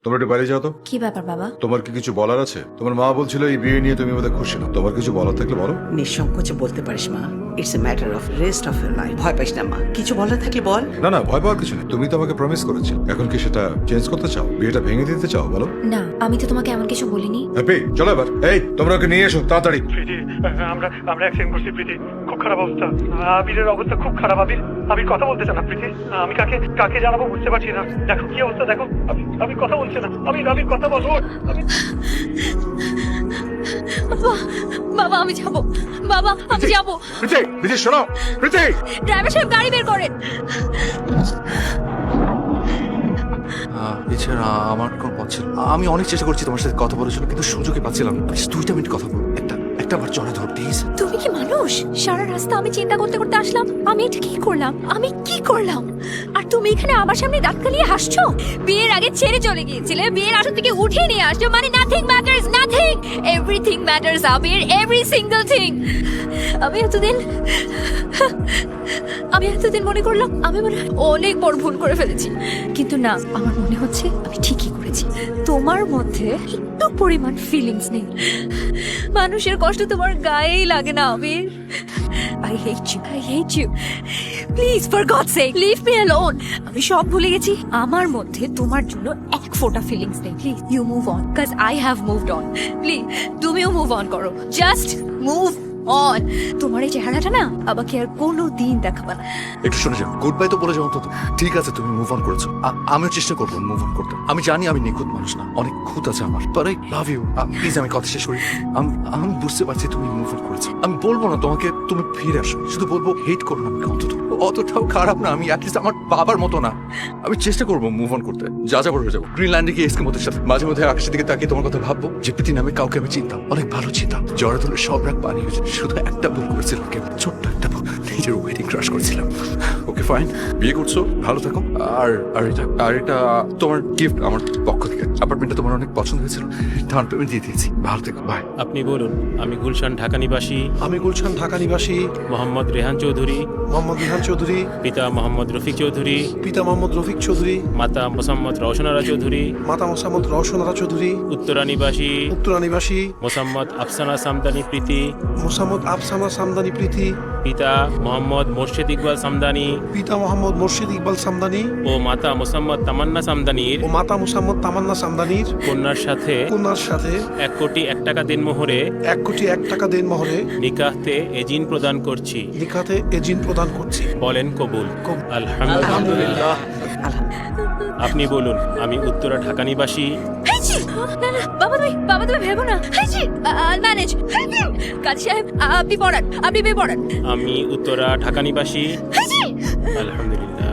তোমরা একটু বাইরে যাও তো। কি ব্যাপার বাবা? তোমার কি কিছু বলার আছে? তোমার মা বলছিল এই বিয়ে নিয়ে তুমি বোধহয় খুশি না। তোমার কিছু বলার থাকলে বলো। নিঃসংকোচে বলতে পারিস মা। It's a matter of rest of your life. ভয় পাইস না মা, কিছু বলার থাকলে বল। না না, ভয় পাওয়ার কিছু নেই। তুমি তো আমাকে প্রমিস করেছিলে, এখন কি সেটা চেঞ্জ করতে চাও? বিয়েটা ভেঙে দিতে চাও? বলো। না, আমি তো তোমাকে এমন কিছু বলিনি। হ্যাপি, চলো এবার। এই তোমরা ওকে নিয়ে এসো তাড়াতাড়ি। প্রীতি, আমরা অ্যাক্সিডেন্ট করছি প্রীতি। খুব খারাপ অবস্থা। আবিরের অবস্থা খুব খারাপ। আবির কথা বলতে চান না প্রীতি। আমি কাকে জানাবো বুঝতে পারছি না। দেখো কি অবস্থা, দেখো। আমি কথা বলছি না। আবির কথা বলো। বাবা আমি যাবো, বাবা আমি যাবো। প্রীতি, প্রীতি শোনো, প্রীতি। ড্রাইভার সাহেব গাড়ি বের করেন। এছাড়া আমার কোনো পথ ছিল না। আমি অনেক চেষ্টা করছি তোমার সাথে কথা বলার জন্য, কিন্তু সুযোগই পাচ্ছিলাম না। প্লিজ 2টা মিনিট কথা বলো, একটা বার জড়ে ধরো প্লিজ। তুমি কি মানুষ? সারা রাস্তা আমি চিন্তা করতে করতে আসলাম, আমি এটা কি করলাম, আমি কি করলাম, আর তুমি এখানে আমার সামনে দাঁত কালিয়ে হাসছো। বিয়ের আগে ছেড়ে চলে গিয়েছিলে, বিয়ের আসর থেকে উঠিয়ে নিয়ে আসছো, মানে nothing matters, nothing, everything matters Abir, every single thing. আমি এতদিন মনে করলাম আমি মনে হয় অনেক বড় ভুল করে ফেলেছি, কিন্তু না, আমার মনে হচ্ছে আমি ঠিকই করেছি। তোমার মধ্যে একটু পরিমাণ ফিলিংস নেই, মানুষের কষ্ট তোমার গায়েই লাগে না আবির। I hate you. Please, for God's sake, leave me alone. আমি সব ভুলে গেছি, আমার মধ্যে তোমার জন্য এক ফোঁটা ফিলিংস নেই। Please, you move on, because I have moved on. Please, তুমিও মুভ অন করো, জাস্ট মুভ অন। তোমার এই চেহারাটা না আমাকে আর কোনো দিন দেখাবে না। একটু শুনে যাও, গুড বাই তো বলে যাও অন্তত। ঠিক আছে, তুমি মুভ অন করেছো, আমিও চেষ্টা করবো মুভ অন করতে। আমি জানি আমি নিখুঁত মানুষ না, অনেক খুঁত আছে আমার, but I love you. Please আমি কথা শেষ করি। আমি বুঝতে পারছি তুমি মুভ অন করেছো। আমি বলবো না তোমাকে তুমি ফিরে আসো, শুধু বলবো হেট করো না আমাকে অন্তত। অতটাও খারাপ না আমি, অ্যাটলিস্ট আমার বাবার মতো না। আমি চেষ্টা করবো মুভ অন করতে, যা যাবো হয়ে যাবো। গ্রিনল্যান্ডে গিয়ে এস্কিমোদের সাথে মাঝে মধ্যে আকাশের দিকে তাকিয়ে তোমার কথা ভাববো, যে প্রীতি নামে কাউকে আমি চিনতাম, অনেক ভালো চিনতাম। জড়ে ধরে সব রাগ পানি হয়েছে, শুধু একটা ভুল করেছিলাম, ছোট্ট একটা ভুল, নিজের ওয়েডিং ক্রাশ করেছিলাম। ওকে ফাইন, বিয়ে করছো, ভালো থাকো। আর এটা তোমার গিফট আমার পক্ষ থেকে। অ্যাপার্টমেন্টটা তোমার অনেক পছন্দ হয়েছিল, ডাউন পেমেন্ট দিয়ে দিয়েছি। ভালো থেকো, বাই। আপনি বলুন। আমি গুলশান ঢাকা নিবাসী মোহাম্মদ রেহান চৌধুরী, পিতা মোহাম্মদ রফিক চৌধুরী, মাতা মোসাম্মদ রওশনারা চৌধুরী, উত্তরা নিবাসী মোসাম্মদ আফসানা সামদানি প্রীতি, পিতা মোহাম্মদ মোর্শেদ ইকবাল সামদানি ও মাতা মোসাম্মদ তামান্না সামদানির কন্যার সাথে 1 কোটি 1 টাকা দেনমোহরে নিকাহতে এজিন প্রদান করছি। বলেন কবুল। আলহামদুলিল্লাহ। আপনি বলুন। আমি উত্তরা ঢাকা নিবাসী। না, বাবা তুমি ভেবো না। ম্যানেজ কাজী সাহেব, আপনি পড়ান। আমি উত্তরা ঢাকা নিবাসী। আলহামদুলিল্লাহ।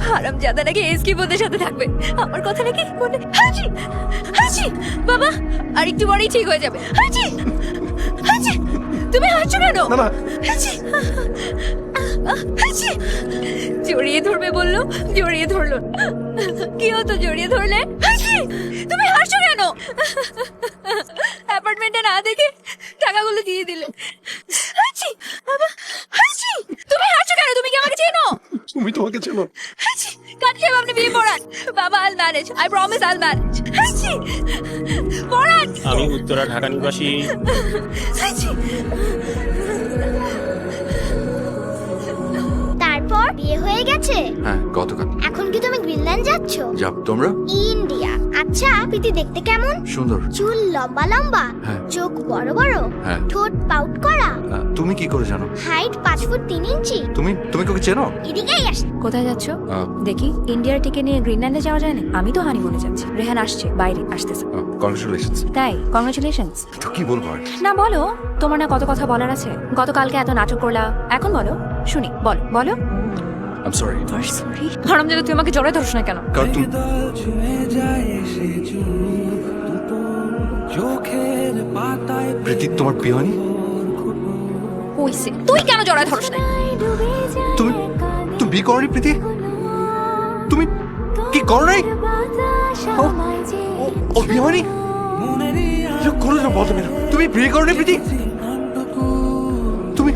হারামজাদা নাকি এসকিবোদের সাথে থাকবে, আমার কথা নাকি মনে। হাজি বাবা, আর একটু পরেই ঠিক হয়ে যাবে। হাজি তুমি হাসছো কেন? হাজি জড়িয়ে ধরবে বললো, জড়িয়ে ধরলো। কি হতো জড়িয়ে ধরলে? হাজি তুমি হাসছো কেন? অ্যাপার্টমেন্টে না দেখে টাকাগুলো দিয়ে দিলে। হাজি বাবা, হাজি তুমি হাসছো কেন? তুমি কি আমাকে চেনো? তুমি তোমাকে চেনো? হাজি কাজী সাহেব আপনি বিয়ে পড়ান। বাবা I'll manage, I promise I'll manage. হাজি পড়ান। আমি উত্তরা ঢাকা নিবাসী। হাজি তারপর বিয়ে হয়ে গেছে? হ্যাঁ, গতকাল। এখন কি তুমি গ্রিনল্যান্ড যাচ্ছ? যাব। তোমরা? ইন্ডিয়া। আচ্ছা, প্রীতি দেখতে কেমন? সুন্দর। চুল লম্বা লম্বা, হ্যাঁ। চোখ বড় বড়, হ্যাঁ। ঠোঁট পাউট করা, তুমি কি করে জানো? হাইট 5 ফুট 3 ইঞ্চি। তুমি ওকে চেনো? এদিকেই আস। কোথায় যাচ্ছ? দেখি ইন্ডিয়ার টিকে নিয়ে গ্রিনল্যান্ডে যাওয়া যায় না? আমি তো হানিমুনে যাচ্ছি। রেহান আসছে, বাইরে আসতেছে। কংগ্রেচুলেশনস। তাই কংগ্রেচুলেশনস। তো কি বলবো আর? না বলো, তোমার না কত কথা বলার আছে। গতকালকে এত নাটক করলা, এখন বলো শুনি। বলো। I am sorry. সরি হারামজাদা, তুই আমাকে জড়ায় ধরছ না কেন? কারণ তুমি প্রীতি তোমার বিয়ে হয়নি? হইছে, তুই কেন জড়ায় ধরছ না? তুমি বিয়ে করনি প্রীতি? তুমি কি করো নাই? ও বিয়ে হয়নি? কোনো না বলতে না। তুমি বিয়ে করনি প্রীতি? তুমি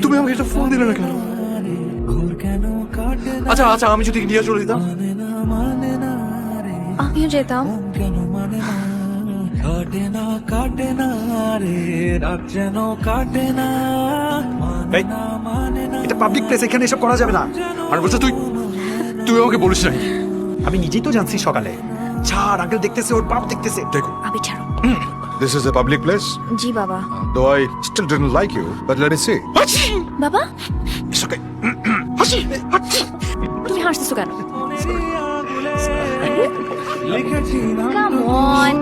তুমি আমাকে একটা ফোন দিলে না কেন? আচ্ছা আচ্ছা, আমি যদি নিয়ে চলে যেতাম? আমিও যেতাম। এই, এটা পাবলিক প্লেস, এখানে এসব করা যাবে না। আর বলছো তুই তুই আমাকে বলিস নাই? আমি নিজেই তো জানছি সকালে। ছাড়, আঙ্কেল দেখতেছে, ওর বাপ দেখতেছে। দেখো, আবি ছাড়ো। This is a public place, জি বাবা। Though I still didn't like you, but let me see. বাবা It's okay. তুমি হাসতেছো কেন? Come on.